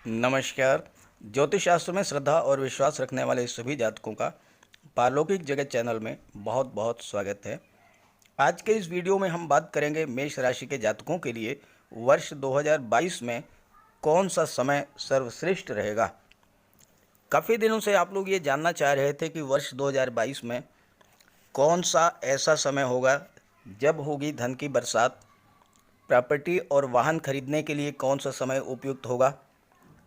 नमस्कार। ज्योतिष शास्त्र में श्रद्धा और विश्वास रखने वाले सभी जातकों का पारलौकिक जगत चैनल में बहुत बहुत स्वागत है। आज के इस वीडियो में हम बात करेंगे मेष राशि के जातकों के लिए वर्ष 2022 में कौन सा समय सर्वश्रेष्ठ रहेगा। काफ़ी दिनों से आप लोग ये जानना चाह रहे थे कि वर्ष 2022 में कौन सा ऐसा समय होगा जब होगी धन की बरसात, प्रॉपर्टी और वाहन खरीदने के लिए कौन सा समय उपयुक्त होगा,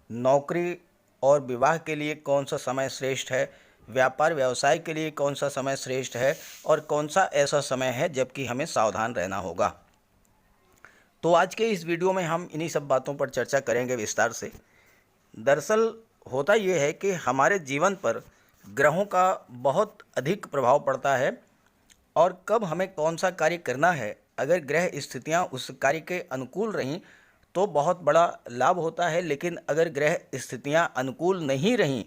नौकरी और विवाह के लिए कौन सा समय श्रेष्ठ है, व्यापार व्यवसाय के लिए कौन सा समय श्रेष्ठ है और कौन सा ऐसा समय है जबकि हमें सावधान रहना होगा। तो आज के इस वीडियो में हम इन्हीं सब बातों पर चर्चा करेंगे विस्तार से। दरअसल होता ये है कि हमारे जीवन पर ग्रहों का बहुत अधिक प्रभाव पड़ता है और कब हमें कौन सा कार्य करना है, अगर ग्रह स्थितियां उस कार्य के अनुकूल रहीं तो बहुत बड़ा लाभ होता है, लेकिन अगर ग्रह स्थितियां अनुकूल नहीं रहीं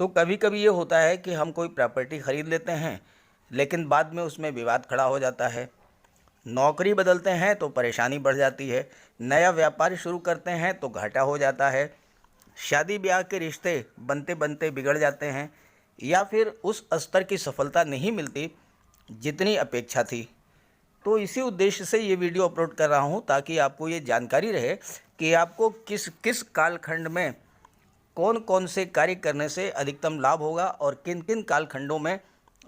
तो कभी कभी ये होता है कि हम कोई प्रॉपर्टी खरीद लेते हैं लेकिन बाद में उसमें विवाद खड़ा हो जाता है, नौकरी बदलते हैं तो परेशानी बढ़ जाती है, नया व्यापार शुरू करते हैं तो घाटा हो जाता है, शादी ब्याह के रिश्ते बनते बनते बिगड़ जाते हैं या फिर उस स्तर की सफलता नहीं मिलती जितनी अपेक्षा थी। तो इसी उद्देश्य से ये वीडियो अपलोड कर रहा हूँ ताकि आपको ये जानकारी रहे कि आपको किस किस कालखंड में कौन कौन से कार्य करने से अधिकतम लाभ होगा और किन किन कालखंडों में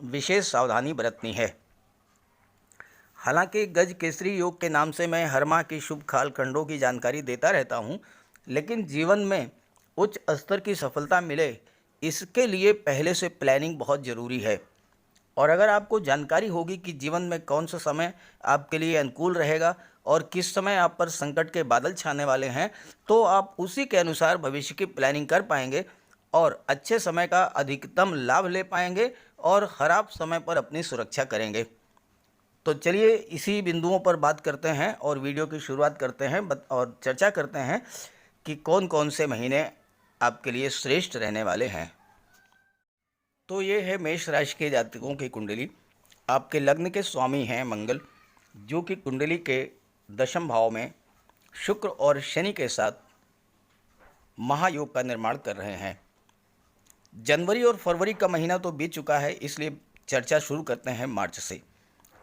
विशेष सावधानी बरतनी है। हालांकि गज केसरी योग के नाम से मैं हर माह की शुभ कालखंडों की जानकारी देता रहता हूँ, लेकिन जीवन में उच्च स्तर की सफलता मिले इसके लिए पहले से प्लानिंग बहुत ज़रूरी है। और अगर आपको जानकारी होगी कि जीवन में कौन सा समय आपके लिए अनुकूल रहेगा और किस समय आप पर संकट के बादल छाने वाले हैं, तो आप उसी के अनुसार भविष्य की प्लानिंग कर पाएंगे और अच्छे समय का अधिकतम लाभ ले पाएंगे और ख़राब समय पर अपनी सुरक्षा करेंगे। तो चलिए इसी बिंदुओं पर बात करते हैं और वीडियो की शुरुआत करते हैं और चर्चा करते हैं कि कौन कौन से महीने आपके लिए श्रेष्ठ रहने वाले हैं। तो ये है मेष राशि के जातकों की कुंडली। आपके लग्न के स्वामी हैं मंगल, जो कि कुंडली के दशम भाव में शुक्र और शनि के साथ महायोग का निर्माण कर रहे हैं। जनवरी और फरवरी का महीना तो बीत चुका है, इसलिए चर्चा शुरू करते हैं मार्च से।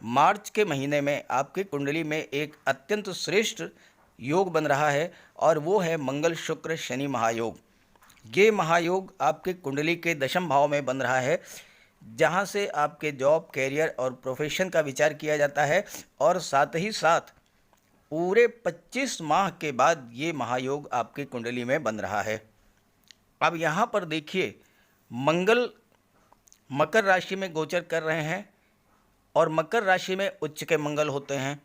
मार्च के महीने में आपकी कुंडली में एक अत्यंत श्रेष्ठ योग बन रहा है और वो है मंगल शुक्र शनि महायोग। ये महायोग आपके कुंडली के दशम भाव में बन रहा है, जहाँ से आपके जॉब, कैरियर और प्रोफेशन का विचार किया जाता है और साथ ही साथ पूरे 25 माह के बाद ये महायोग आपकी कुंडली में बन रहा है। अब यहाँ पर देखिए, मंगल मकर राशि में गोचर कर रहे हैं और मकर राशि में उच्च के मंगल होते हैं,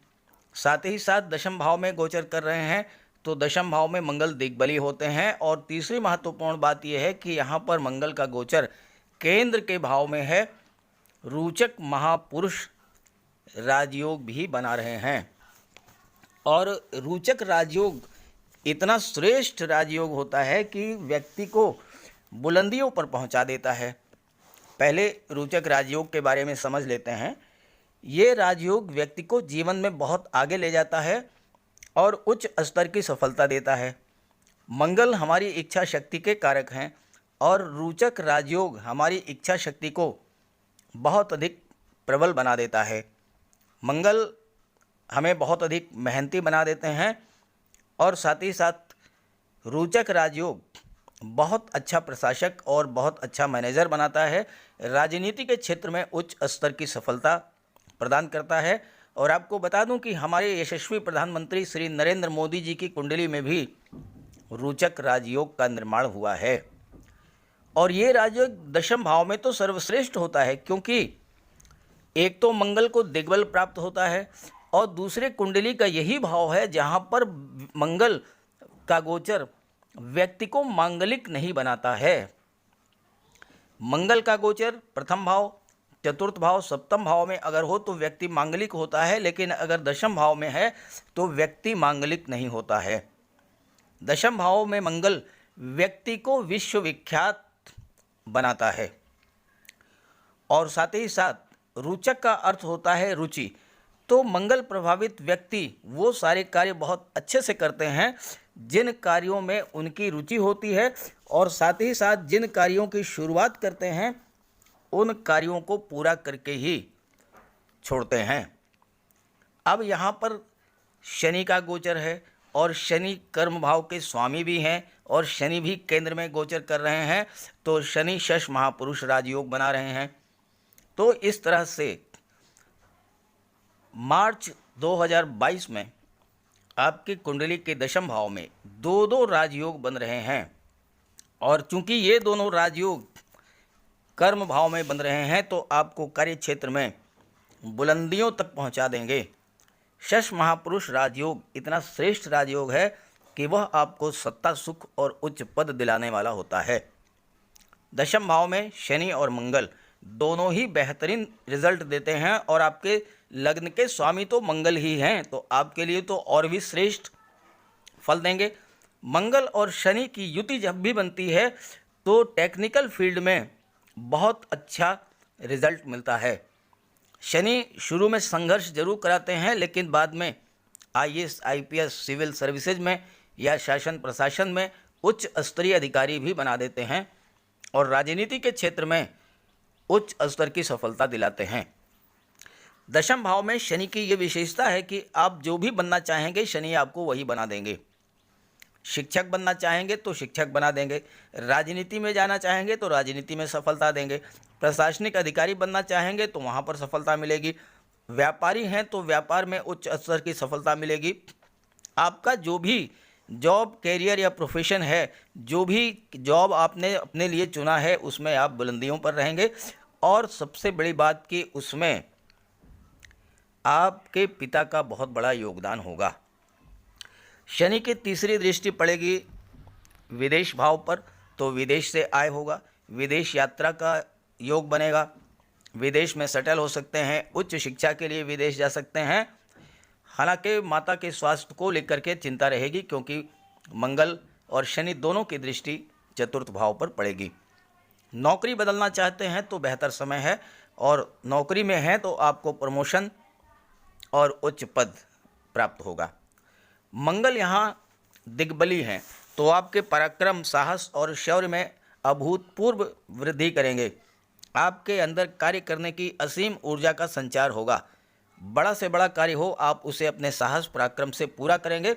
साथ ही साथ दशम भाव में गोचर कर रहे हैं तो दशम भाव में मंगल दिग्बली होते हैं। और तीसरी महत्वपूर्ण बात यह है कि यहाँ पर मंगल का गोचर केंद्र के भाव में है, रोचक महापुरुष राजयोग भी बना रहे हैं। और रोचक राजयोग इतना श्रेष्ठ राजयोग होता है कि व्यक्ति को बुलंदियों पर पहुंचा देता है। पहले रोचक राजयोग के बारे में समझ लेते हैं। ये राजयोग व्यक्ति को जीवन में बहुत आगे ले जाता है और उच्च स्तर की सफलता देता है। मंगल हमारी इच्छा शक्ति के कारक हैं और रोचक राजयोग हमारी इच्छा शक्ति को बहुत अधिक प्रबल बना देता है। मंगल हमें बहुत अधिक मेहनती बना देते हैं और साथ ही साथ रोचक राजयोग बहुत अच्छा प्रशासक और बहुत अच्छा मैनेजर बनाता है, राजनीति के क्षेत्र में उच्च स्तर की सफलता प्रदान करता है। और आपको बता दूं कि हमारे यशस्वी प्रधानमंत्री श्री नरेंद्र मोदी जी की कुंडली में भी रोचक राजयोग का निर्माण हुआ है। और ये राजयोग दशम भाव में तो सर्वश्रेष्ठ होता है, क्योंकि एक तो मंगल को दिग्बल प्राप्त होता है और दूसरे कुंडली का यही भाव है जहाँ पर मंगल का गोचर व्यक्ति को मांगलिक नहीं बनाता है। मंगल का गोचर प्रथम भाव, चतुर्थ भाव, सप्तम भाव में अगर हो तो व्यक्ति मांगलिक होता है, लेकिन अगर दशम भाव में है तो व्यक्ति मांगलिक नहीं होता है। दशम भाव में मंगल व्यक्ति को विश्वविख्यात बनाता है। और साथ ही साथ रोचक का अर्थ होता है रुचि। तो मंगल प्रभावित व्यक्ति वो सारे कार्य बहुत अच्छे से करते हैं जिन कार्यों में उनकी रुचि होती है और साथ ही साथ जिन कार्यों की शुरुआत करते हैं उन कार्यों को पूरा करके ही छोड़ते हैं। अब यहाँ पर शनि का गोचर है और शनि कर्म भाव के स्वामी भी हैं और शनि भी केंद्र में गोचर कर रहे हैं, तो शनि शश महापुरुष राजयोग बना रहे हैं। तो इस तरह से मार्च 2022 में आपकी कुंडली के दशम भाव में दो दो राजयोग बन रहे हैं और चूंकि ये दोनों राजयोग कर्म भाव में बन रहे हैं तो आपको कार्य क्षेत्र में बुलंदियों तक पहुंचा देंगे। शश महापुरुष राजयोग इतना श्रेष्ठ राजयोग है कि वह आपको सत्ता, सुख और उच्च पद दिलाने वाला होता है। दशम भाव में शनि और मंगल दोनों ही बेहतरीन रिजल्ट देते हैं और आपके लग्न के स्वामी तो मंगल ही हैं, तो आपके लिए तो और भी श्रेष्ठ फल देंगे। मंगल और शनि की युति जब भी बनती है तो टेक्निकल फील्ड में बहुत अच्छा रिजल्ट मिलता है। शनि शुरू में संघर्ष जरूर कराते हैं, लेकिन बाद में आईएएस, आईपीएस, सिविल सर्विसेज में या शासन प्रशासन में उच्च स्तरीय अधिकारी भी बना देते हैं और राजनीति के क्षेत्र में उच्च स्तर की सफलता दिलाते हैं। दशम भाव में शनि की ये विशेषता है कि आप जो भी बनना चाहेंगे शनि आपको वही बना देंगे। शिक्षक बनना चाहेंगे तो शिक्षक बना देंगे, राजनीति में जाना चाहेंगे तो राजनीति में सफलता देंगे, प्रशासनिक अधिकारी बनना चाहेंगे तो वहाँ पर सफलता मिलेगी, व्यापारी हैं तो व्यापार में उच्च स्तर की सफलता मिलेगी। आपका जो भी जॉब, कैरियर या प्रोफेशन है, जो भी जॉब आपने अपने लिए चुना है उसमें आप बुलंदियों पर रहेंगे और सबसे बड़ी बात कि उसमें आपके पिता का बहुत बड़ा योगदान होगा। शनि की तीसरी दृष्टि पड़ेगी विदेश भाव पर, तो विदेश से आय होगा, विदेश यात्रा का योग बनेगा, विदेश में सेटल हो सकते हैं, उच्च शिक्षा के लिए विदेश जा सकते हैं। हालांकि माता के स्वास्थ्य को लेकर के चिंता रहेगी क्योंकि मंगल और शनि दोनों की दृष्टि चतुर्थ भाव पर पड़ेगी। नौकरी बदलना चाहते हैं तो बेहतर समय है और नौकरी में हैं तो आपको प्रमोशन और उच्च पद प्राप्त होगा। मंगल यहाँ दिग्बली हैं तो आपके पराक्रम, साहस और शौर्य में अभूतपूर्व वृद्धि करेंगे। आपके अंदर कार्य करने की असीम ऊर्जा का संचार होगा। बड़ा से बड़ा कार्य हो आप उसे अपने साहस, पराक्रम से पूरा करेंगे।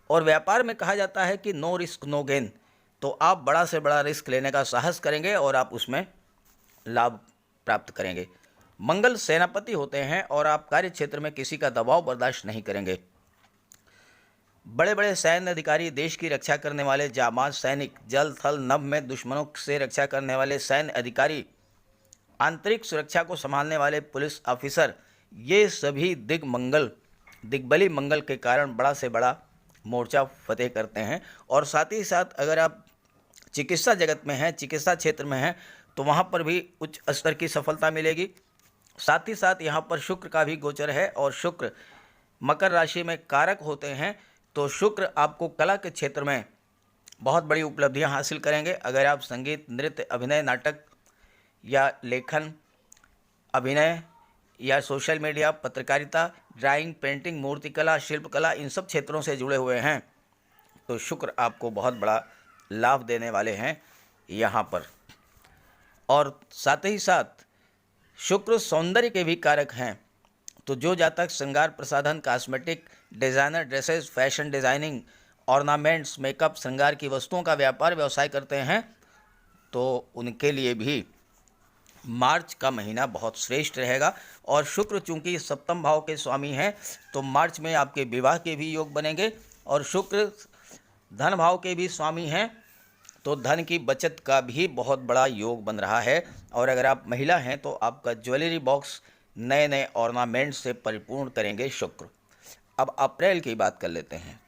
और व्यापार में कहा जाता है कि नो रिस्क नो गेन, तो आप बड़ा से बड़ा रिस्क लेने का साहस करेंगे और आप उसमें लाभ प्राप्त करेंगे। मंगल सेनापति होते हैं और आप कार्य क्षेत्र में किसी का दबाव बर्दाश्त नहीं करेंगे। बड़े बड़े सैन्य अधिकारी, देश की रक्षा करने वाले जाबाज सैनिक, जल थल नभ में दुश्मनों से रक्षा करने वाले सैन्य अधिकारी, आंतरिक सुरक्षा को संभालने वाले पुलिस ऑफिसर, ये सभी दिग्बली मंगल के कारण बड़ा से बड़ा मोर्चा फतेह करते हैं। और साथ ही साथ अगर आप चिकित्सा जगत में हैं, चिकित्सा क्षेत्र में हैं, तो वहाँ पर भी उच्च स्तर की सफलता मिलेगी। साथ ही साथ यहाँ पर शुक्र का भी गोचर है और शुक्र मकर राशि में कारक होते हैं, तो शुक्र आपको कला के क्षेत्र में बहुत बड़ी उपलब्धियां हासिल करेंगे। अगर आप संगीत, नृत्य, अभिनय, नाटक या लेखन, अभिनय या सोशल मीडिया, पत्रकारिता, ड्राइंग, पेंटिंग, मूर्तिकला, शिल्पकला, इन सब क्षेत्रों से जुड़े हुए हैं तो शुक्र आपको बहुत बड़ा लाभ देने वाले हैं यहाँ पर। और साथ ही साथ शुक्र सौंदर्य के भी कारक हैं, तो जो जातक श्रृंगार प्रसाधन, cosmetic, designer dresses, fashion designing, ornaments, makeup, श्रृंगार की वस्तुओं का व्यापार व्यवसाय करते हैं तो उनके लिए भी मार्च का महीना बहुत श्रेष्ठ रहेगा। और शुक्र चूंकि सप्तम भाव के स्वामी हैं तो मार्च में आपके विवाह के भी योग बनेंगे और शुक्र धन भाव के भी स्वामी हैं तो धन की बचत का भी बहुत बड़ा योग बन रहा है। और अगर आप महिला हैं तो आपका ज्वेलरी बॉक्स नए नए ऑर्नामेंट्स से परिपूर्ण करेंगे शुक्र। अब अप्रैल की बात कर लेते हैं।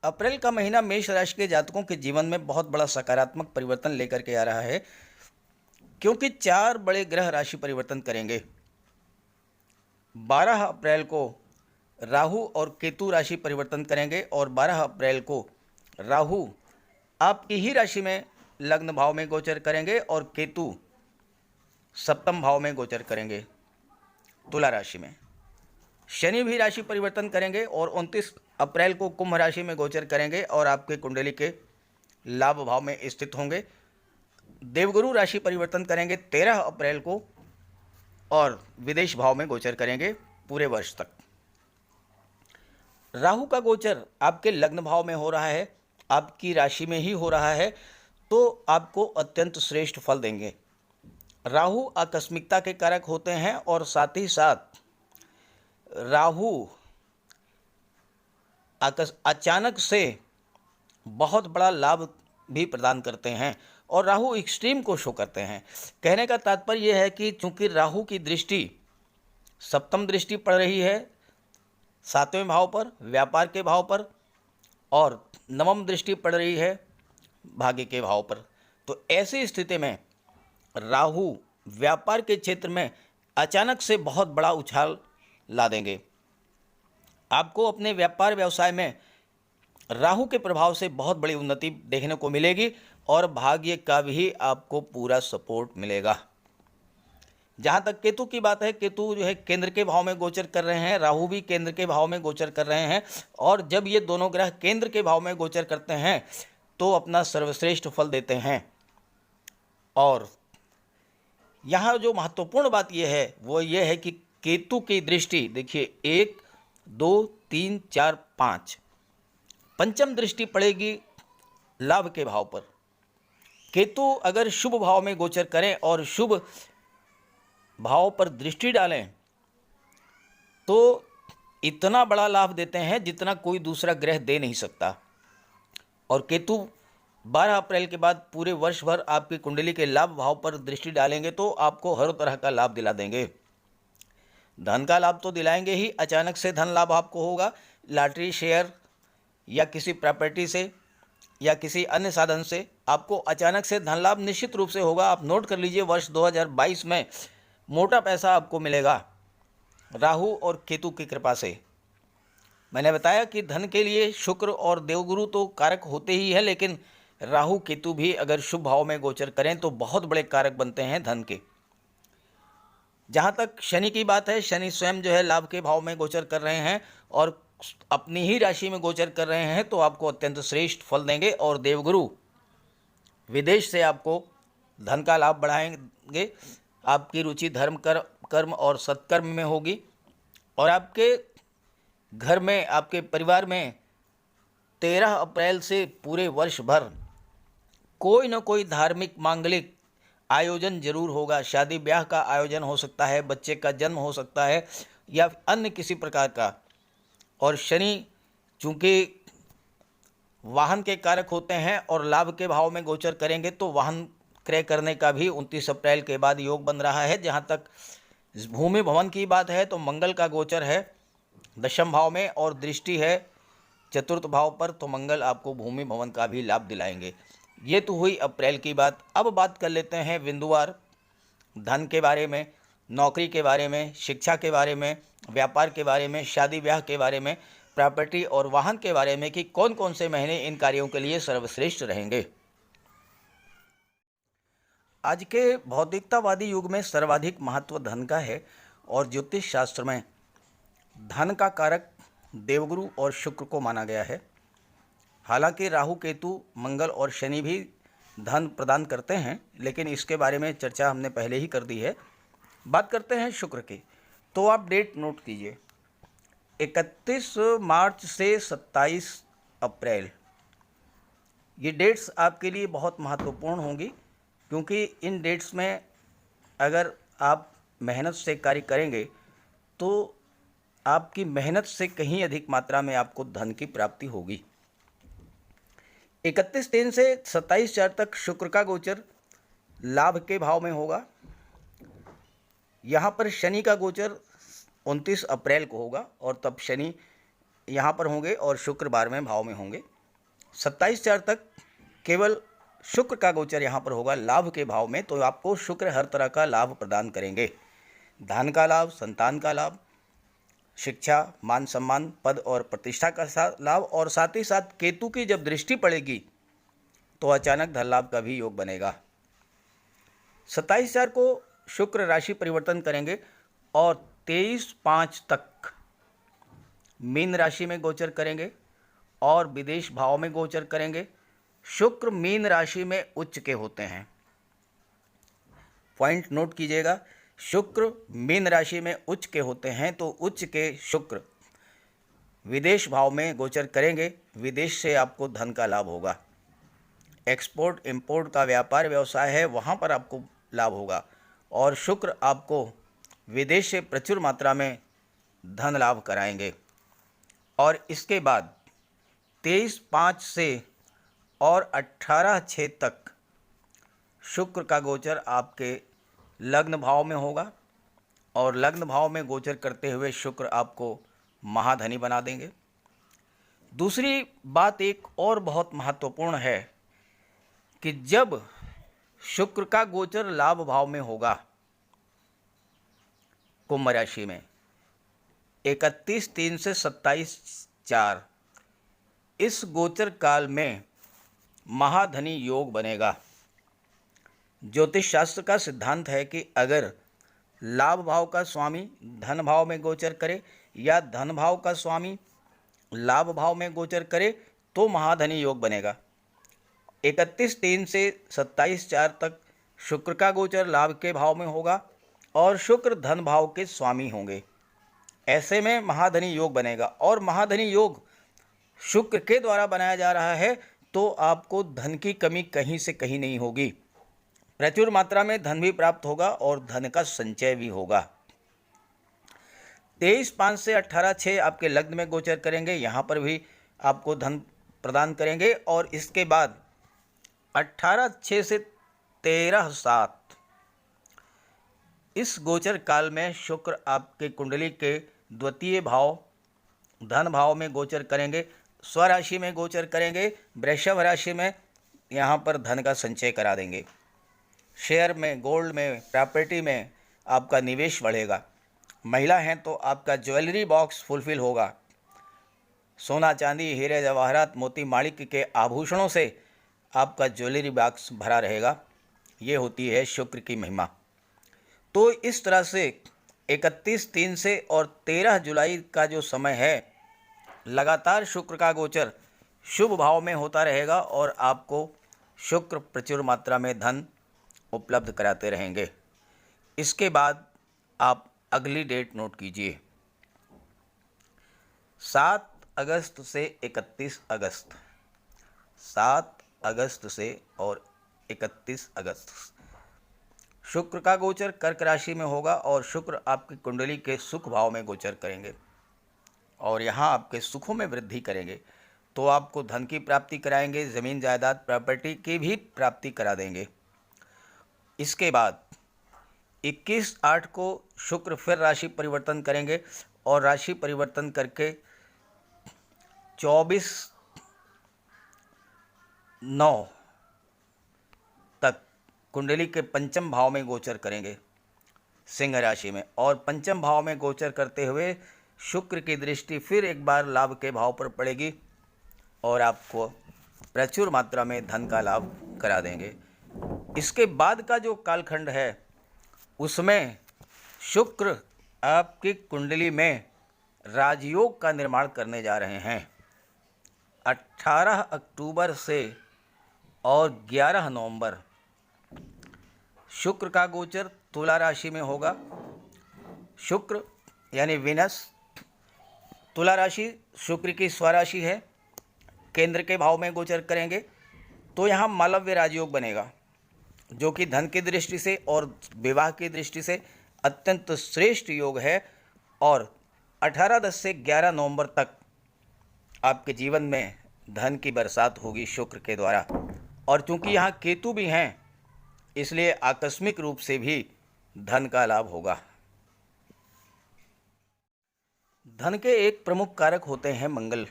अप्रैल का महीना मेष राशि के जातकों के जीवन में बहुत बड़ा सकारात्मक परिवर्तन लेकर के आ रहा है क्योंकि 4 बड़े ग्रह राशि परिवर्तन करेंगे। 12 अप्रैल को राहु और केतु राशि परिवर्तन करेंगे और 12 अप्रैल को राहु आपकी ही राशि में लग्न भाव में गोचर करेंगे और केतु सप्तम भाव में गोचर करेंगे तुला राशि में। शनि भी राशि परिवर्तन करेंगे और 29 अप्रैल को कुंभ राशि में गोचर करेंगे और आपके कुंडली के लाभ भाव में स्थित होंगे। देवगुरु राशि परिवर्तन करेंगे 13 अप्रैल को और विदेश भाव में गोचर करेंगे पूरे वर्ष तक। राहु का गोचर आपके लग्न भाव में हो रहा है, आपकी राशि में ही हो रहा है, तो आपको अत्यंत श्रेष्ठ फल देंगे। राहु आकस्मिकता के कारक होते हैं और साथ ही साथ राहु अचानक से बहुत बड़ा लाभ भी प्रदान करते हैं और राहु एक्सट्रीम को शो करते हैं। कहने का तात्पर्य यह है कि चूंकि राहु की दृष्टि सप्तम दृष्टि पड़ रही है 7वें भाव पर, व्यापार के भाव पर, और नवम दृष्टि पड़ रही है भाग्य के भाव पर, तो ऐसी स्थिति में राहु व्यापार के क्षेत्र में अचानक से बहुत बड़ा उछाल ला देंगे। आपको अपने व्यापार व्यवसाय में राहु के प्रभाव से बहुत बड़ी उन्नति देखने को मिलेगी और भाग्य का भी आपको पूरा सपोर्ट मिलेगा। जहाँ तक केतु की बात है, केतु जो है केंद्र के भाव में गोचर कर रहे हैं, राहु भी केंद्र के भाव में गोचर कर रहे हैं, और जब ये दोनों ग्रह केंद्र के भाव में गोचर करते हैं तो अपना सर्वश्रेष्ठ फल देते हैं। और यहाँ जो महत्वपूर्ण बात यह है वो ये है कि केतु की दृष्टि देखिए 1 2 3 4 5 पंचम दृष्टि पड़ेगी लाभ के भाव पर। केतु अगर शुभ भाव में गोचर करें और शुभ भाव पर दृष्टि डालें तो इतना बड़ा लाभ देते हैं जितना कोई दूसरा ग्रह दे नहीं सकता। और केतु 12 अप्रैल के बाद पूरे वर्ष भर आपकी कुंडली के लाभ भाव पर दृष्टि डालेंगे तो आपको हर तरह का लाभ दिला देंगे। धन का लाभ तो दिलाएंगे ही, अचानक से धन लाभ आपको होगा, लॉटरी, शेयर या किसी प्रॉपर्टी से या किसी अन्य साधन से आपको अचानक से धन लाभ निश्चित रूप से होगा। आप नोट कर लीजिए, वर्ष 2022 में मोटा पैसा आपको मिलेगा राहु और केतु की कृपा से। मैंने बताया कि धन के लिए शुक्र और देवगुरु तो कारक होते ही है, लेकिन राहु केतु भी अगर शुभ भाव में गोचर करें तो बहुत बड़े कारक बनते हैं धन के। जहाँ तक शनि की बात है, शनि स्वयं जो है लाभ के भाव में गोचर कर रहे हैं और अपनी ही राशि में गोचर कर रहे हैं, तो आपको अत्यंत श्रेष्ठ फल देंगे। और देवगुरु विदेश से आपको धन का लाभ बढ़ाएंगे, आपकी रुचि धर्म कर्म और सत्कर्म में होगी और आपके घर में, आपके परिवार में 13 अप्रैल से पूरे वर्ष भर कोई न कोई धार्मिक मांगलिक आयोजन जरूर होगा। शादी ब्याह का आयोजन हो सकता है, बच्चे का जन्म हो सकता है या अन्य किसी प्रकार का। और शनि चूँकि वाहन के कारक होते हैं और लाभ के भाव में गोचर करेंगे तो वाहन क्रय करने का भी 29 अप्रैल के बाद योग बन रहा है। जहाँ तक भूमि भवन की बात है तो मंगल का गोचर है 10वें भाव में और दृष्टि है 4th भाव पर, तो मंगल आपको भूमि भवन का भी लाभ दिलाएंगे। ये तो हुई अप्रैल की बात। अब बात कर लेते हैं बिंदुवार धन के बारे में, नौकरी के बारे में, शिक्षा के बारे में, व्यापार के बारे में, शादी ब्याह के बारे में, प्रॉपर्टी और वाहन के बारे में कि कौन कौन से महीने इन कार्यों के लिए सर्वश्रेष्ठ रहेंगे। आज के भौतिकतावादी युग में सर्वाधिक महत्व धन का है और ज्योतिष शास्त्र में धन का कारक देवगुरु और शुक्र को माना गया है। हालांकि राहु, केतु, मंगल और शनि भी धन प्रदान करते हैं, लेकिन इसके बारे में चर्चा हमने पहले ही कर दी है। बात करते हैं शुक्र की, तो आप डेट नोट कीजिए 31 मार्च से 27 अप्रैल। ये डेट्स आपके लिए बहुत महत्वपूर्ण होंगी क्योंकि इन डेट्स में अगर आप मेहनत से कार्य करेंगे तो आपकी मेहनत से कहीं अधिक मात्रा में आपको धन की प्राप्ति होगी। 31 से 27/4 तक शुक्र का गोचर लाभ के भाव में होगा। यहाँ पर शनि का गोचर 29 अप्रैल को होगा और तब शनि यहाँ पर होंगे और शुक्र 12वें भाव में होंगे। 27/4 तक केवल शुक्र का गोचर यहाँ पर होगा लाभ के भाव में, तो आपको शुक्र हर तरह का लाभ प्रदान करेंगे। धन का लाभ, संतान का लाभ, शिक्षा, मान सम्मान, पद और प्रतिष्ठा का लाभ, और साथ ही साथ केतु की जब दृष्टि पड़ेगी तो अचानक धन लाभ का भी योग बनेगा। 27/4 को शुक्र राशि परिवर्तन करेंगे और 23/5 तक मीन राशि में गोचर करेंगे और विदेश भाव में गोचर करेंगे। शुक्र मीन राशि में उच्च के होते हैं। पॉइंट नोट कीजिएगा, शुक्र मीन राशि में उच्च के होते हैं, तो उच्च के शुक्र विदेश भाव में गोचर करेंगे। विदेश से आपको धन का लाभ होगा। एक्सपोर्ट इंपोर्ट का व्यापार व्यवसाय है, वहाँ पर आपको लाभ होगा। और शुक्र आपको विदेश से प्रचुर मात्रा में धन लाभ कराएंगे। और इसके बाद 23/5 से और 18/6 तक शुक्र का गोचर आपके लग्न भाव में होगा। और लग्न भाव में गोचर करते हुए शुक्र आपको महाधनी बना देंगे। दूसरी बात एक और बहुत महत्वपूर्ण है कि जब शुक्र का गोचर लाभ भाव में होगा कुंभ राशि में 31/3 से 27/4, इस गोचर काल में महाधनी योग बनेगा। ज्योतिष शास्त्र का सिद्धांत है कि अगर लाभ भाव का स्वामी धन भाव में गोचर करे या धन भाव का स्वामी लाभ भाव में गोचर करे तो महाधनी योग बनेगा। 31/3 से 27/4 तक शुक्र का गोचर लाभ के भाव में होगा और शुक्र धन भाव के स्वामी होंगे। ऐसे में महाधनी योग बनेगा। और महाधनी योग शुक्र के द्वारा बनाया जा रहा है, तो आपको धन की कमी कहीं से कहीं नहीं होगी। प्रचुर मात्रा में धन भी प्राप्त होगा और धन का संचय भी होगा। 23/5 से 18/6 आपके लग्न में गोचर करेंगे, यहाँ पर भी आपको धन प्रदान करेंगे। और इसके बाद 18/6 से 13/7 इस गोचर काल में शुक्र आपके कुंडली के द्वितीय भाव धन भाव में गोचर करेंगे, स्वराशि में गोचर करेंगे, वृषभ राशि में यहाँ पर धन का संचय करा देंगे। शेयर में, गोल्ड में, प्रॉपर्टी में आपका निवेश बढ़ेगा। महिला हैं तो आपका ज्वेलरी बॉक्स फुलफिल होगा। सोना चांदी हीरे जवाहरात मोती माणिक के आभूषणों से आपका ज्वेलरी बॉक्स भरा रहेगा। ये होती है शुक्र की महिमा। तो इस तरह से 31/3 से और 13 जुलाई का जो समय है, लगातार शुक्र का गोचर शुभ भाव में होता रहेगा और आपको शुक्र प्रचुर मात्रा में धन उपलब्ध कराते रहेंगे। इसके बाद आप अगली डेट नोट कीजिए, 7 अगस्त से 31 अगस्त, 7 अगस्त से और 31 अगस्त शुक्र का गोचर कर्क राशि में होगा और शुक्र आपकी कुंडली के सुख भाव में गोचर करेंगे और यहाँ आपके सुखों में वृद्धि करेंगे। तो आपको धन की प्राप्ति कराएंगे, ज़मीन जायदाद प्रॉपर्टी की भी प्राप्ति करा देंगे। इसके बाद 21/8 को शुक्र फिर राशि परिवर्तन करेंगे और राशि परिवर्तन करके 24/9 तक कुंडली के पंचम भाव में गोचर करेंगे, सिंह राशि में। और पंचम भाव में गोचर करते हुए शुक्र की दृष्टि फिर एक बार लाभ के भाव पर पड़ेगी और आपको प्रचुर मात्रा में धन का लाभ करा देंगे। इसके बाद का जो कालखंड है उसमें शुक्र आपकी कुंडली में राजयोग का निर्माण करने जा रहे हैं। 18 अक्टूबर से और 11 नवंबर शुक्र का गोचर तुला राशि में होगा। शुक्र यानी विनस तुला राशि शुक्र की स्वराशि है, केंद्र के भाव में गोचर करेंगे। तो यहाँ मालव्य राजयोग बनेगा जो कि धन की दृष्टि से और विवाह की दृष्टि से अत्यंत श्रेष्ठ योग है। और 18-10 से 11 नवंबर तक आपके जीवन में धन की बरसात होगी शुक्र के द्वारा। और चूंकि यहाँ केतु भी हैं इसलिए आकस्मिक रूप से भी धन का लाभ होगा। धन के एक प्रमुख कारक होते हैं मंगल।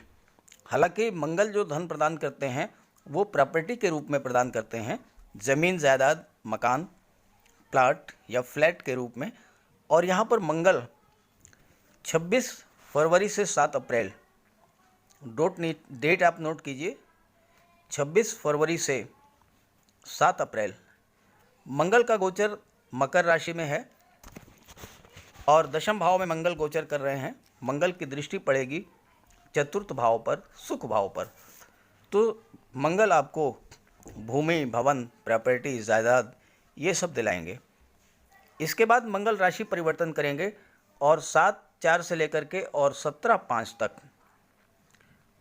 हालांकि मंगल जो धन प्रदान करते हैं वो प्रॉपर्टी के रूप में प्रदान करते हैं, ज़मीन जायदाद मकान प्लाट या फ्लैट के रूप में। और यहाँ पर मंगल 26 फरवरी से 7 अप्रैल डेट आप नोट कीजिए, 26 फरवरी से 7 अप्रैल मंगल का गोचर मकर राशि में है और दशम भाव में मंगल गोचर कर रहे हैं। मंगल की दृष्टि पड़ेगी चतुर्थ भाव पर, सुख भाव पर। तो मंगल आपको भूमि, भवन, प्रॉपर्टी, जायदाद ये सब दिलाएंगे। इसके बाद मंगल राशि परिवर्तन करेंगे और 7/4 से लेकर के और 17/5 तक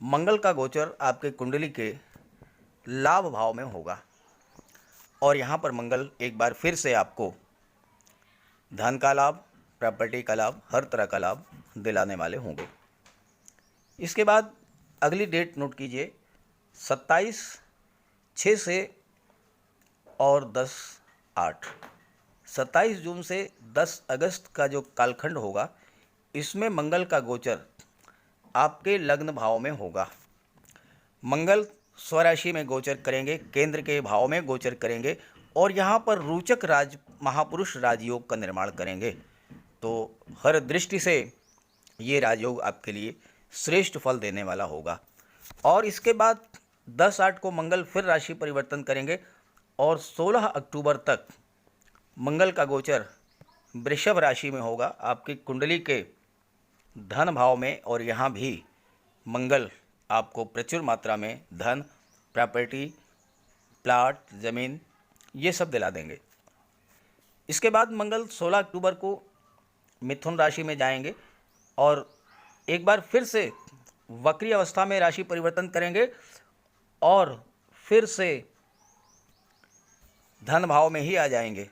मंगल का गोचर आपके कुंडली के लाभ भाव में होगा। और यहाँ पर मंगल एक बार फिर से आपको धन का लाभ, प्रॉपर्टी का लाभ, हर तरह का लाभ दिलाने वाले होंगे। इसके बाद अगली डेट नोट कीजिए, 27/6 से और 10/8, 27 जून से 10 अगस्त का जो कालखंड होगा, इसमें मंगल का गोचर आपके लग्न भाव में होगा। मंगल स्वराशि में गोचर करेंगे, केंद्र के भाव में गोचर करेंगे और यहाँ पर रोचक महापुरुष राजयोग का निर्माण करेंगे। तो हर दृष्टि से ये राजयोग आपके लिए श्रेष्ठ फल देने वाला होगा। और इसके बाद 10/8 को मंगल फिर राशि परिवर्तन करेंगे और 16 अक्टूबर तक मंगल का गोचर वृषभ राशि में होगा, आपकी कुंडली के धन भाव में। और यहाँ भी मंगल आपको प्रचुर मात्रा में धन, प्रॉपर्टी, प्लाट, ज़मीन ये सब दिला देंगे। इसके बाद मंगल 16 अक्टूबर को मिथुन राशि में जाएंगे और एक बार फिर से वक्री अवस्था में राशि परिवर्तन करेंगे और फिर से धन भाव में ही आ जाएंगे।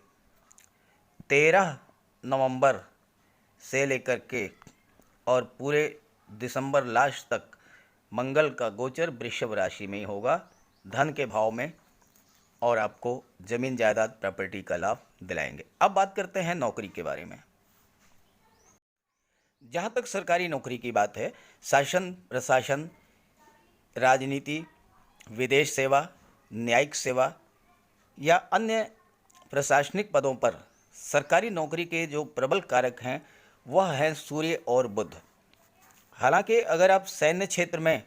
13 नवंबर से लेकर के और पूरे दिसंबर लास्ट तक मंगल का गोचर वृषभ राशि में ही होगा, धन के भाव में, और आपको ज़मीन, जायदाद, प्रॉपर्टी का लाभ दिलाएंगे। अब बात करते हैं नौकरी के बारे में। जहाँ तक सरकारी नौकरी की बात है, शासन प्रशासन, राजनीति, विदेश सेवा, न्यायिक सेवा या अन्य प्रशासनिक पदों पर सरकारी नौकरी के जो प्रबल कारक हैं वह हैं सूर्य और बुध। हालांकि अगर आप सैन्य क्षेत्र में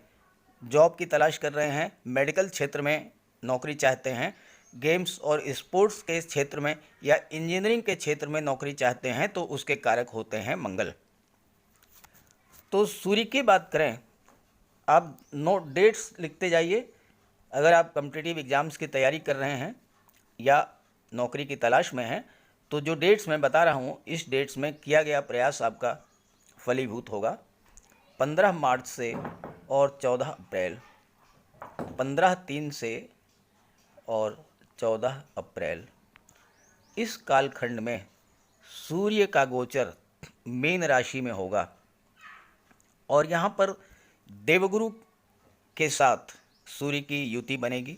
जॉब की तलाश कर रहे हैं, मेडिकल क्षेत्र में नौकरी चाहते हैं, गेम्स और स्पोर्ट्स के क्षेत्र में या इंजीनियरिंग के क्षेत्र में नौकरी चाहते हैं, तो उसके कारक होते हैं मंगल। तो सूर्य की बात करें, आप नोट डेट्स लिखते जाइए। अगर आप कॉम्पिटिटिव एग्ज़ाम्स की तैयारी कर रहे हैं या नौकरी की तलाश में हैं, तो जो डेट्स मैं बता रहा हूँ, इस डेट्स में किया गया प्रयास आपका फलीभूत होगा। 15 मार्च से और 14 अप्रैल, 15/3 से और 14 अप्रैल, इस कालखंड में सूर्य का गोचर मीन राशि में होगा और यहाँ पर देवगुरु के साथ सूर्य की युति बनेगी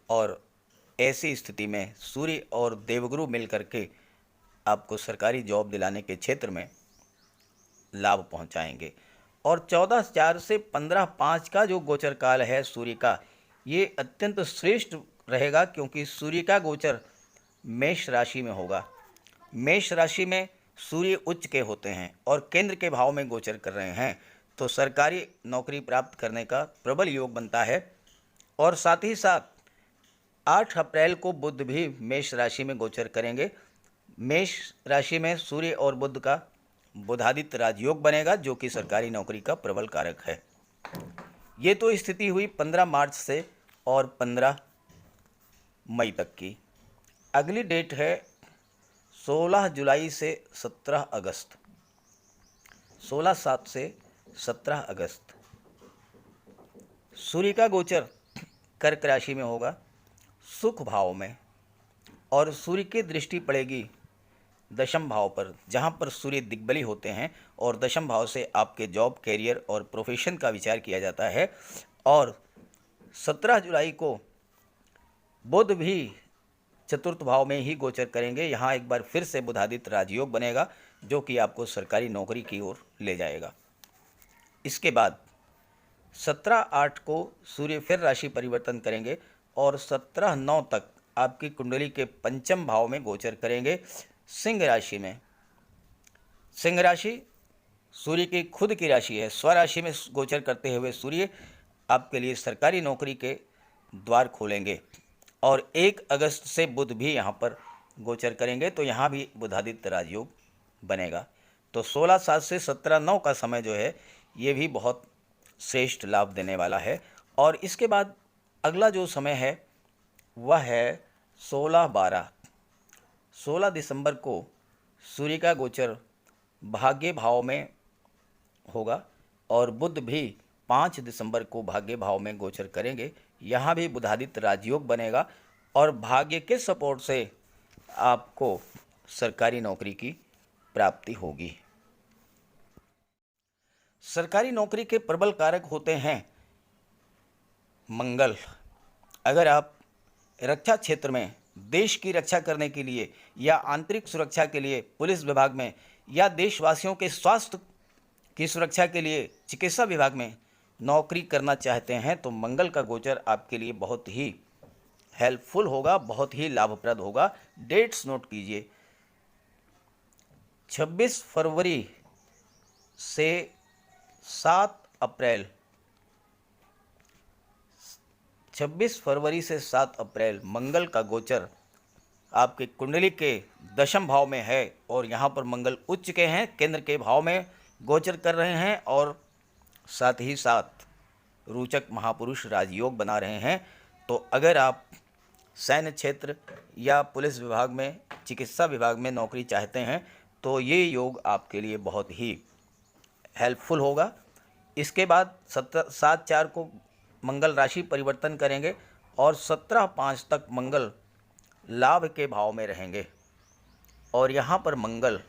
और ऐसी स्थिति में सूर्य और देवगुरु मिलकर के आपको सरकारी जॉब दिलाने के क्षेत्र में लाभ पहुंचाएंगे। और 14/4 से 15/5 का जो गोचर काल है सूर्य का, ये अत्यंत श्रेष्ठ रहेगा क्योंकि सूर्य का गोचर मेष राशि में होगा। मेष राशि में सूर्य उच्च के होते हैं और केंद्र के भाव में गोचर कर रहे हैं, तो सरकारी नौकरी प्राप्त करने का प्रबल योग बनता है। और साथ ही साथ 8 अप्रैल को बुध भी मेष राशि में गोचर करेंगे। मेष राशि में सूर्य और बुध का बुधादित्य राजयोग बनेगा, जो कि सरकारी नौकरी का प्रबल कारक है। ये तो स्थिति हुई 15 मार्च से और 15 मई तक की। अगली डेट है 16 जुलाई से 17 अगस्त, 16/7 से 17 अगस्त। सूर्य का गोचर कर्क राशि में होगा, सुख भाव में, और सूर्य की दृष्टि पड़ेगी दशम भाव पर, जहां पर सूर्य दिग्बली होते हैं और दशम भाव से आपके जॉब, कैरियर और प्रोफेशन का विचार किया जाता है। और 17 जुलाई को बुध भी चतुर्थ भाव में ही गोचर करेंगे। यहाँ एक बार फिर से बुधादित्य राजयोग बनेगा, जो कि आपको सरकारी नौकरी की ओर ले जाएगा। इसके बाद 17/8 को सूर्य फिर राशि परिवर्तन करेंगे और 17/9 तक आपकी कुंडली के पंचम भाव में गोचर करेंगे, सिंह राशि में। सिंह राशि सूर्य की खुद की राशि है। स्वराशि में गोचर करते हुए सूर्य आपके लिए सरकारी नौकरी के द्वार खोलेंगे। और 1 अगस्त से बुध भी यहाँ पर गोचर करेंगे, तो यहाँ भी बुधादित्य राजयोग बनेगा। तो 16/7 से 17/9 का समय जो है, ये भी बहुत श्रेष्ठ लाभ देने वाला है। और इसके बाद अगला जो समय है वह है 16 दिसंबर को सूर्य का गोचर भाग्य भाव में होगा और बुध भी 5 दिसंबर को भाग्य भाव में गोचर करेंगे। यहाँ भी बुधादित्य राजयोग बनेगा और भाग्य के सपोर्ट से आपको सरकारी नौकरी की प्राप्ति होगी। सरकारी नौकरी के प्रबल कारक होते हैं मंगल। अगर आप रक्षा क्षेत्र में देश की रक्षा करने के लिए या आंतरिक सुरक्षा के लिए पुलिस विभाग में या देशवासियों के स्वास्थ्य की सुरक्षा के लिए चिकित्सा विभाग में नौकरी करना चाहते हैं तो मंगल का गोचर आपके लिए बहुत ही हेल्पफुल होगा, बहुत ही लाभप्रद होगा। डेट्स नोट कीजिए। 26 फरवरी से 7 अप्रैल 26 फरवरी से 7 अप्रैल मंगल का गोचर आपके कुंडली के दशम भाव में है और यहाँ पर मंगल उच्च के हैं, केंद्र के भाव में गोचर कर रहे हैं और साथ ही साथ रोचक महापुरुष राजयोग बना रहे हैं। तो अगर आप सैन्य क्षेत्र या पुलिस विभाग में, चिकित्सा विभाग में नौकरी चाहते हैं तो ये योग आपके लिए बहुत ही हेल्पफुल होगा। इसके बाद 7/4 को मंगल राशि परिवर्तन करेंगे और 17/5 तक मंगल लाभ के भाव में रहेंगे और यहाँ पर मंगल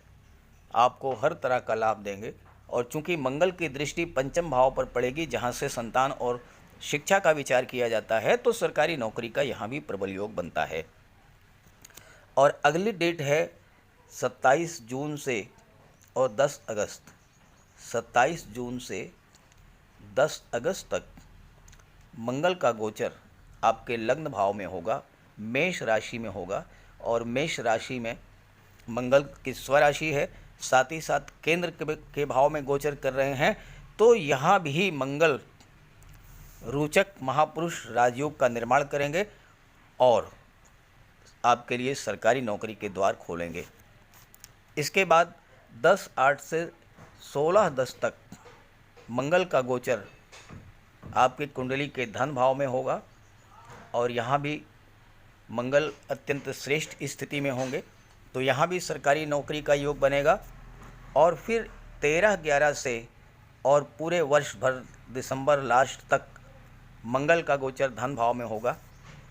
आपको हर तरह का लाभ देंगे। और चूंकि मंगल की दृष्टि पंचम भाव पर पड़ेगी जहाँ से संतान और शिक्षा का विचार किया जाता है तो सरकारी नौकरी का यहाँ भी प्रबल योग बनता है। और अगली डेट है 27 जून से और 10 अगस्त। 27 जून से 10 अगस्त तक मंगल का गोचर आपके लग्न भाव में होगा, मेष राशि में होगा और मेष राशि में मंगल की स्वराशि है, साथ ही साथ केंद्र के भाव में गोचर कर रहे हैं। तो यहाँ भी मंगल रोचक महापुरुष राजयोग का निर्माण करेंगे और आपके लिए सरकारी नौकरी के द्वार खोलेंगे। इसके बाद 10/8 से 16/10 तक मंगल का गोचर आपकी कुंडली के धन भाव में होगा और यहाँ भी मंगल अत्यंत श्रेष्ठ स्थिति में होंगे तो यहाँ भी सरकारी नौकरी का योग बनेगा। और फिर 13/11 से और पूरे वर्ष भर दिसंबर लास्ट तक मंगल का गोचर धन भाव में होगा।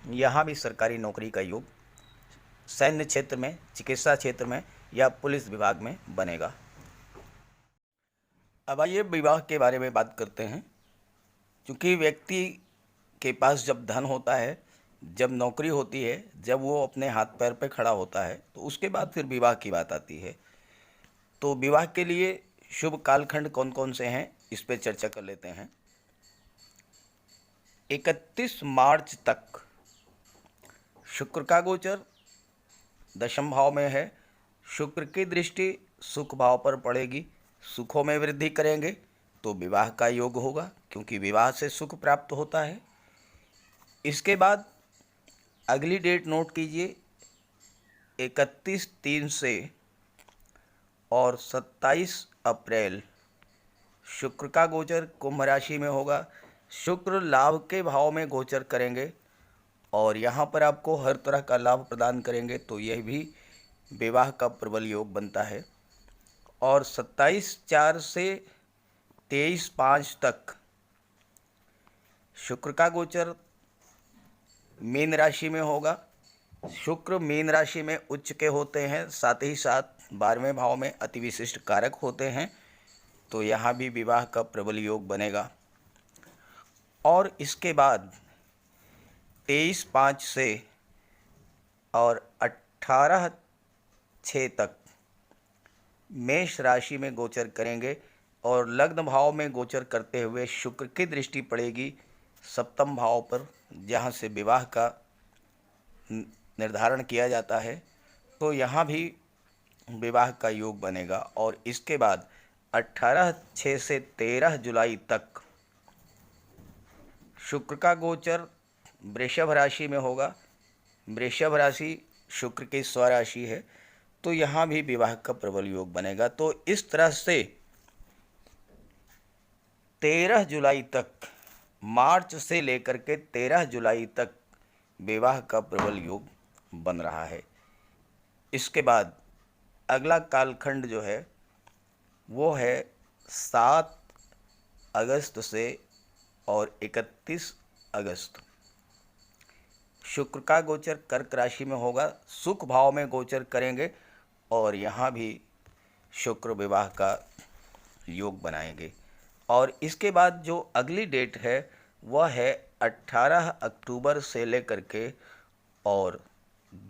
यहाँ भी सरकारी नौकरी का योग सैन्य क्षेत्र में, चिकित्सा क्षेत्र में या पुलिस विभाग में बनेगा। अब आइए विवाह के बारे में बात करते हैं। क्योंकि व्यक्ति के पास जब धन होता है, जब नौकरी होती है, जब वो अपने हाथ पैर पे खड़ा होता है तो उसके बाद फिर विवाह की बात आती है। तो विवाह के लिए शुभ कालखंड कौन कौन से हैं इस पे चर्चा कर लेते हैं। 31 मार्च तक शुक्र का गोचर दशम भाव में है। शुक्र की दृष्टि सुख भाव पर पड़ेगी, सुखों में वृद्धि करेंगे तो विवाह का योग होगा क्योंकि विवाह से सुख प्राप्त होता है। इसके बाद अगली डेट नोट कीजिए। 31/3 से और 27 अप्रैल शुक्र का गोचर कुंभ राशि में होगा। शुक्र लाभ के भाव में गोचर करेंगे और यहाँ पर आपको हर तरह का लाभ प्रदान करेंगे तो यह भी विवाह का प्रबल योग बनता है। और 27/4 से 23/5 तक शुक्र का गोचर मीन राशि में होगा। शुक्र मीन राशि में उच्च के होते हैं, साथ ही साथ 12वें भाव में अति विशिष्ट कारक होते हैं तो यहाँ भी विवाह का प्रबल योग बनेगा। और इसके बाद 23/5 से और 18/6 तक मेष राशि में गोचर करेंगे और लग्न भाव में गोचर करते हुए शुक्र की दृष्टि पड़ेगी सप्तम भाव पर जहाँ से विवाह का निर्धारण किया जाता है तो यहाँ भी विवाह का योग बनेगा। और इसके बाद 18/6 से 13 जुलाई तक शुक्र का गोचर वृषभ राशि में होगा। वृषभ राशि शुक्र की स्वराशि है तो यहाँ भी विवाह का प्रबल योग बनेगा। तो इस तरह से 13 जुलाई तक, मार्च से लेकर के 13 जुलाई तक विवाह का प्रबल योग बन रहा है। इसके बाद अगला कालखंड जो है वो है 7 अगस्त से और 31 अगस्त। शुक्र का गोचर कर्क राशि में होगा, सुख भाव में गोचर करेंगे और यहाँ भी शुक्र विवाह का योग बनाएंगे। और इसके बाद जो अगली डेट है वह है 18 अक्टूबर से लेकर के और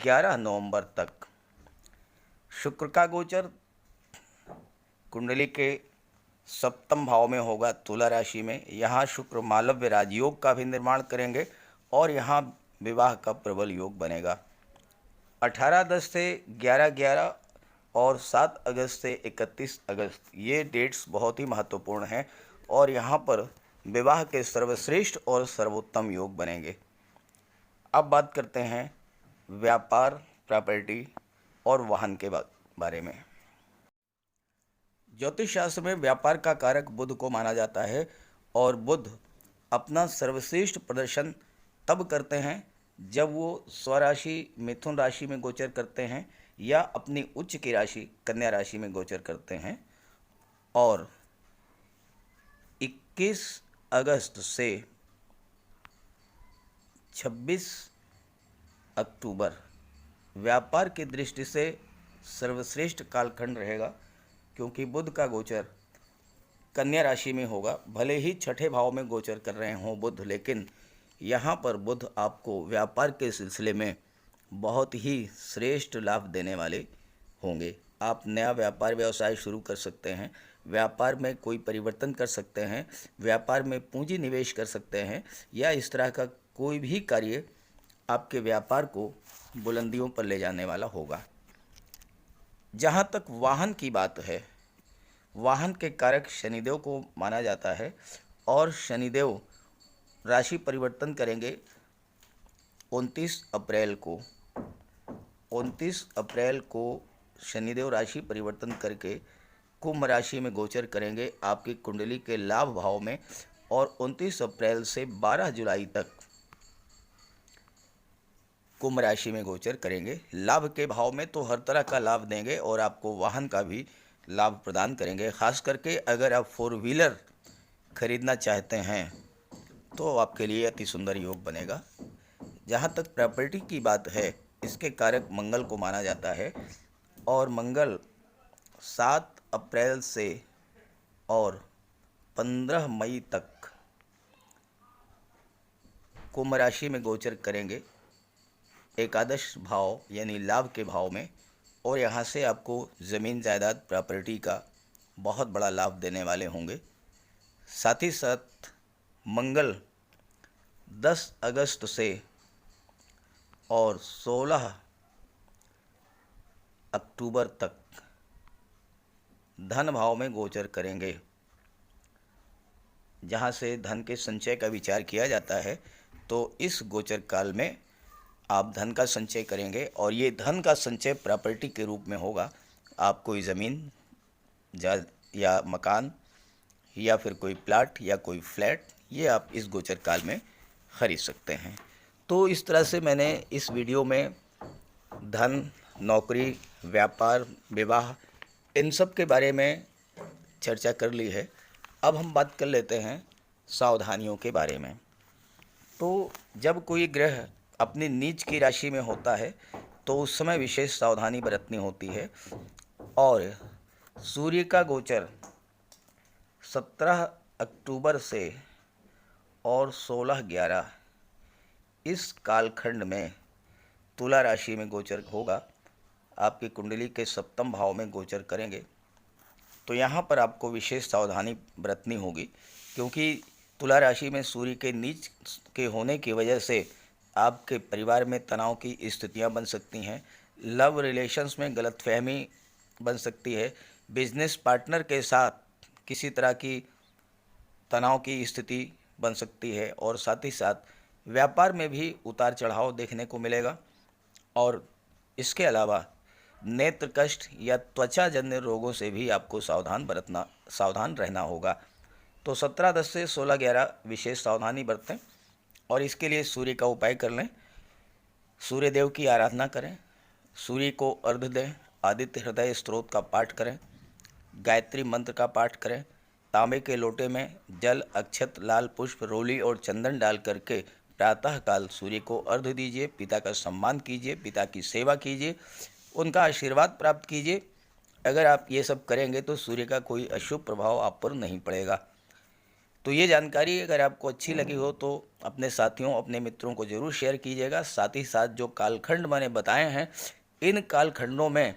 11 नवंबर तक। शुक्र का गोचर कुंडली के सप्तम भाव में होगा, तुला राशि में। यहाँ शुक्र मालव्य राजयोग का भी निर्माण करेंगे और यहाँ विवाह का प्रबल योग बनेगा। 18-10 से 11-11 और 7 अगस्त से 31 अगस्त, ये डेट्स बहुत ही महत्वपूर्ण हैं और यहाँ पर विवाह के सर्वश्रेष्ठ और सर्वोत्तम योग बनेंगे। अब बात करते हैं व्यापार, प्रॉपर्टी और वाहन के बारे में। ज्योतिष शास्त्र में व्यापार का कारक बुध को माना जाता है और बुध अपना सर्वश्रेष्ठ प्रदर्शन तब करते हैं जब वो स्वराशि मिथुन राशि में गोचर करते हैं या अपनी उच्च की राशि कन्या राशि में गोचर करते हैं। और 21 अगस्त से 26 अक्टूबर व्यापार की दृष्टि से सर्वश्रेष्ठ कालखंड रहेगा, क्योंकि बुध का गोचर कन्या राशि में होगा। भले ही छठे भाव में गोचर कर रहे हों बुध, लेकिन यहाँ पर बुध आपको व्यापार के सिलसिले में बहुत ही श्रेष्ठ लाभ देने वाले होंगे। आप नया व्यापार व्यवसाय शुरू कर सकते हैं, व्यापार में कोई परिवर्तन कर सकते हैं, व्यापार में पूंजी निवेश कर सकते हैं या इस तरह का कोई भी कार्य आपके व्यापार को बुलंदियों पर ले जाने वाला होगा। जहाँ तक वाहन की बात है, वाहन के कारक शनिदेव को माना जाता है और शनिदेव राशि परिवर्तन करेंगे 29 अप्रैल को। 29 अप्रैल को शनिदेव राशि परिवर्तन करके कुंभ राशि में गोचर करेंगे आपकी कुंडली के लाभ भाव में और 29 अप्रैल से 12 जुलाई तक कुंभ राशि में गोचर करेंगे। लाभ के भाव में तो हर तरह का लाभ देंगे और आपको वाहन का भी लाभ प्रदान करेंगे। खास करके अगर आप 4 व्हीलर खरीदना चाहते हैं तो आपके लिए अति सुंदर योग बनेगा। जहाँ तक प्रॉपर्टी की बात है, इसके कारक मंगल को माना जाता है और मंगल 7 अप्रैल से और 15 मई तक कुंभ राशि में गोचर करेंगे एकादश भाव यानी लाभ के भाव में, और यहाँ से आपको ज़मीन जायदाद प्रॉपर्टी का बहुत बड़ा लाभ देने वाले होंगे। साथ ही साथ मंगल 10 अगस्त से और 16 अक्टूबर तक धन भाव में गोचर करेंगे, जहाँ से धन के संचय का विचार किया जाता है। तो इस गोचर काल में आप धन का संचय करेंगे और ये धन का संचय प्रॉपर्टी के रूप में होगा। आप कोई ज़मीन या मकान या फिर कोई प्लाट या कोई फ्लैट, ये आप इस गोचर काल में खरीद सकते हैं। तो इस तरह से मैंने इस वीडियो में धन, नौकरी, व्यापार, विवाह, इन सब के बारे में चर्चा कर ली है। अब हम बात कर लेते हैं सावधानियों के बारे में। तो जब कोई ग्रह अपनी नीच की राशि में होता है तो उस समय विशेष सावधानी बरतनी होती है। और सूर्य का गोचर 17 अक्टूबर से और 16-11 इस कालखंड में तुला राशि में गोचर होगा, आपकी कुंडली के सप्तम भाव में गोचर करेंगे। तो यहाँ पर आपको विशेष सावधानी बरतनी होगी, क्योंकि तुला राशि में सूर्य के नीच के होने की वजह से आपके परिवार में तनाव की स्थितियाँ बन सकती हैं, लव रिलेशंस में गलतफहमी बन सकती है, बिजनेस पार्टनर के साथ किसी तरह की तनाव की स्थिति बन सकती है और साथ ही साथ व्यापार में भी उतार चढ़ाव देखने को मिलेगा। और इसके अलावा नेत्र कष्ट या त्वचा जन्य रोगों से भी आपको सावधान रहना होगा। तो 17:10 से 16:11 विशेष सावधानी बरतें और इसके लिए सूर्य का उपाय कर लें। सूर्य देव की आराधना करें, सूर्य को अर्घ्य दें, आदित्य हृदय स्तोत्र का पाठ करें, गायत्री मंत्र का पाठ करें। तांबे के लोटे में जल, अक्षत, लाल पुष्प, रोली और चंदन डाल करके प्रातःकाल सूर्य को अर्घ्य दीजिए। पिता का सम्मान कीजिए, पिता की सेवा कीजिए, उनका आशीर्वाद प्राप्त कीजिए। अगर आप ये सब करेंगे तो सूर्य का कोई अशुभ प्रभाव आप पर नहीं पड़ेगा। तो ये जानकारी अगर आपको अच्छी लगी हो तो अपने साथियों, अपने मित्रों को ज़रूर शेयर कीजिएगा। साथ ही साथ जो कालखंड मैंने बताए हैं, इन कालखंडों में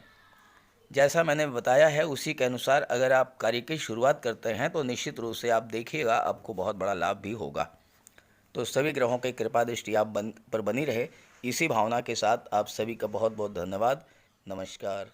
जैसा मैंने बताया है उसी के अनुसार अगर आप कार्य की शुरुआत करते हैं तो निश्चित रूप से आप देखिएगा आपको बहुत बड़ा लाभ भी होगा। तो सभी ग्रहों की कृपा दृष्टि आप पर बनी रहे, इसी भावना के साथ आप सभी का बहुत बहुत धन्यवाद। नमस्कार।